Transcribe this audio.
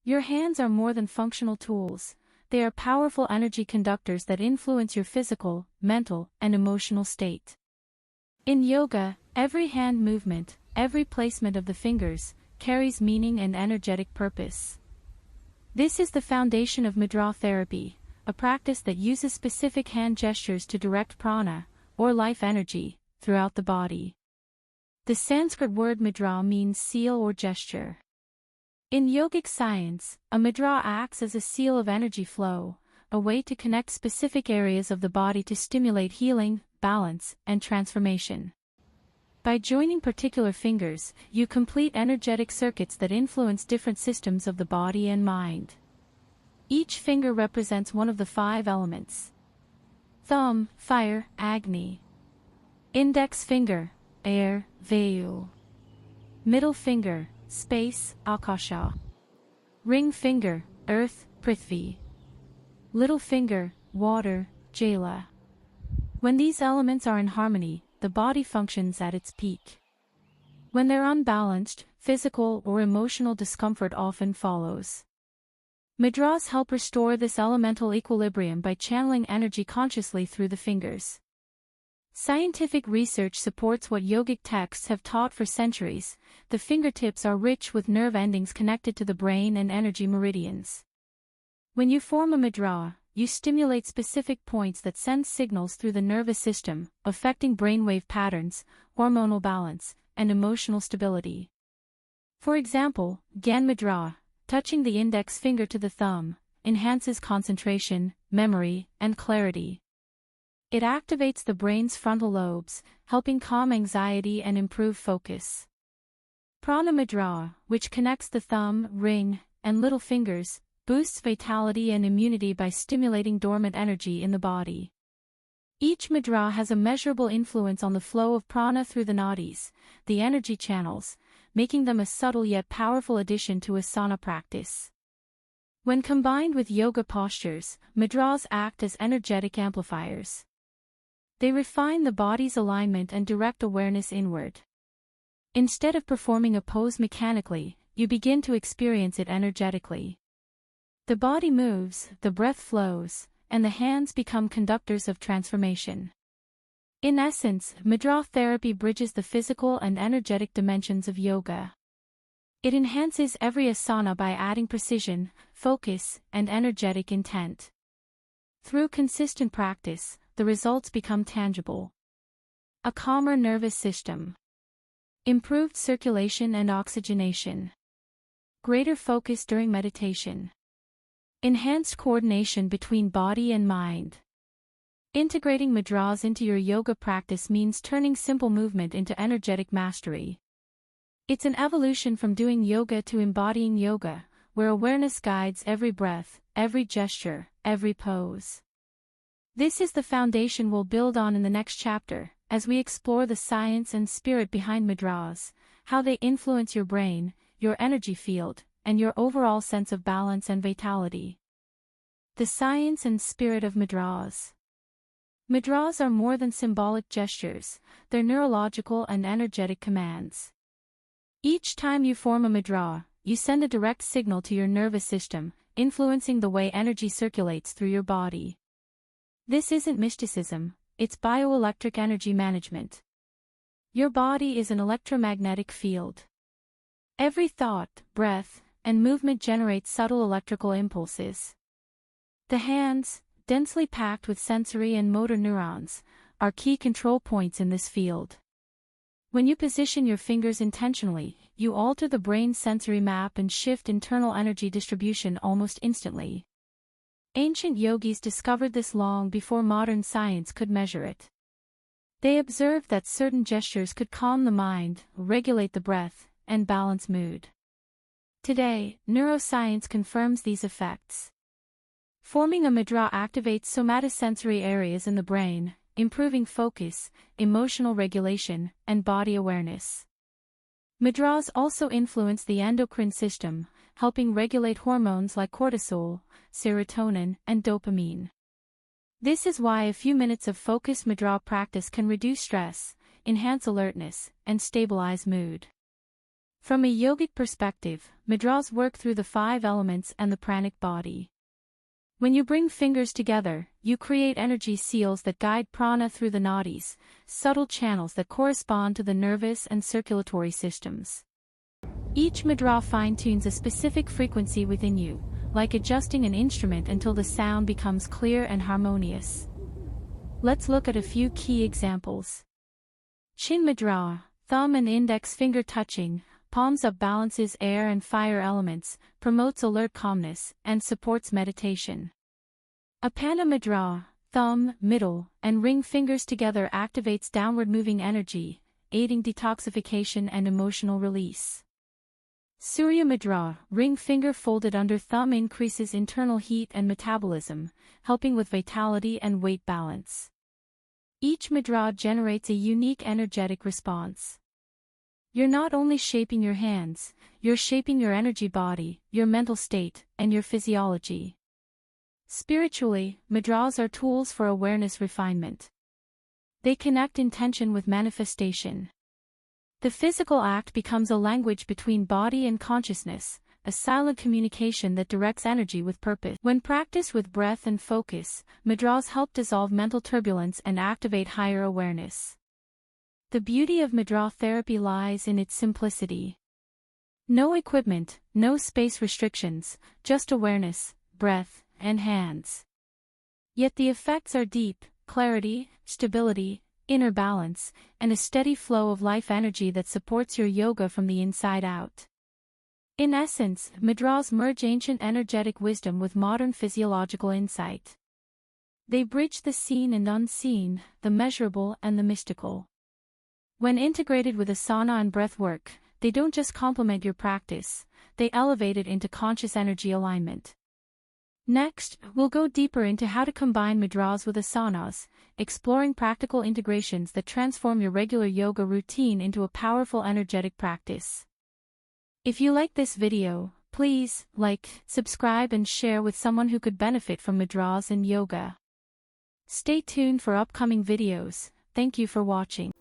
Your hands are more than functional tools. They are powerful energy conductors that influence your physical, mental, and emotional state. In yoga, every hand movement, every placement of the fingers, carries meaning and energetic purpose. This is the foundation of mudra therapy, a practice that uses specific hand gestures to direct prana, or life energy, throughout the body. The Sanskrit word mudra means seal or gesture. In yogic science, a mudra acts as a seal of energy flow, a way to connect specific areas of the body to stimulate healing, balance, and transformation. By joining particular fingers, you complete energetic circuits that influence different systems of the body and mind. Each finger represents one of the 5 elements. Thumb, fire, Agni. Index finger, air, Vayu. Middle finger, space, Akasha. Ring finger, earth, Prithvi. Little finger, water, Jala. When these elements are in harmony, the body functions at its peak. When they're unbalanced, physical or emotional discomfort often follows. Mudras help restore this elemental equilibrium by channeling energy consciously through the fingers. Scientific research supports what yogic texts have taught for centuries. The fingertips are rich with nerve endings connected to the brain and energy meridians. When you form a mudra, you stimulate specific points that send signals through the nervous system, affecting brainwave patterns, hormonal balance, and emotional stability. For example, Gyan Mudra, touching the index finger to the thumb, enhances concentration, memory, and clarity. It activates the brain's frontal lobes, helping calm anxiety and improve focus. Prana Mudra, which connects the thumb, ring, and little fingers, boosts vitality and immunity by stimulating dormant energy in the body. Each mudra has a measurable influence on the flow of prana through the nadis, the energy channels, making them a subtle yet powerful addition to asana practice. When combined with yoga postures, mudras act as energetic amplifiers. They refine the body's alignment and direct awareness inward. Instead of performing a pose mechanically, you begin to experience it energetically. The body moves, the breath flows, and the hands become conductors of transformation. In essence, mudra therapy bridges the physical and energetic dimensions of yoga. It enhances every asana by adding precision, focus, and energetic intent. Through consistent practice, the results become tangible. A calmer nervous system. Improved circulation and oxygenation. Greater focus during meditation. Enhanced coordination between body and mind. Integrating mudras into your yoga practice means turning simple movement into energetic mastery. It's an evolution from doing yoga to embodying yoga, where awareness guides every breath, every gesture, every pose. This is the foundation we'll build on in the next chapter, as we explore the science and spirit behind mudras, how they influence your brain, your energy field, and your overall sense of balance and vitality. The science and spirit of mudras. Mudras are more than symbolic gestures, they're neurological and energetic commands. Each time you form a mudra, you send a direct signal to your nervous system, influencing the way energy circulates through your body. This isn't mysticism, it's bioelectric energy management. Your body is an electromagnetic field. Every thought, breath, and movement generates subtle electrical impulses. The hands, densely packed with sensory and motor neurons, are key control points in this field. When you position your fingers intentionally, you alter the brain's sensory map and shift internal energy distribution almost instantly. Ancient yogis discovered this long before modern science could measure it. They observed that certain gestures could calm the mind, regulate the breath, and balance mood. Today, neuroscience confirms these effects. Forming a mudra activates somatosensory areas in the brain, improving focus, emotional regulation, and body awareness. Mudras also influence the endocrine system, helping regulate hormones like cortisol, serotonin, and dopamine. This is why a few minutes of focused mudra practice can reduce stress, enhance alertness, and stabilize mood. From a yogic perspective, mudras work through the 5 elements and the pranic body. When you bring fingers together, you create energy seals that guide prana through the nadis, subtle channels that correspond to the nervous and circulatory systems. Each mudra fine-tunes a specific frequency within you, like adjusting an instrument until the sound becomes clear and harmonious. Let's look at a few key examples. Chin Mudra, thumb and index finger touching, palms up, balances air and fire elements, promotes alert calmness, and supports meditation. Apana Mudra, thumb, middle, and ring fingers together activates downward moving energy, aiding detoxification and emotional release. Surya Mudra, ring finger folded under thumb, increases internal heat and metabolism, helping with vitality and weight balance. Each mudra generates a unique energetic response. You're not only shaping your hands, you're shaping your energy body, your mental state, and your physiology. Spiritually, mudras are tools for awareness refinement. They connect intention with manifestation. The physical act becomes a language between body and consciousness, a silent communication that directs energy with purpose. When practiced with breath and focus, mudras help dissolve mental turbulence and activate higher awareness. The beauty of mudra therapy lies in its simplicity. No equipment, no space restrictions, just awareness, breath, and hands. Yet the effects are deep: clarity, stability, inner balance, and a steady flow of life energy that supports your yoga from the inside out. In essence, mudras merge ancient energetic wisdom with modern physiological insight. They bridge the seen and unseen, the measurable and the mystical. When integrated with asana and breath work, they don't just complement your practice, they elevate it into conscious energy alignment. Next, we'll go deeper into how to combine mudras with asanas, exploring practical integrations that transform your regular yoga routine into a powerful energetic practice. If you like this video, please like, subscribe and share with someone who could benefit from mudras and yoga. Stay tuned for upcoming videos. Thank you for watching.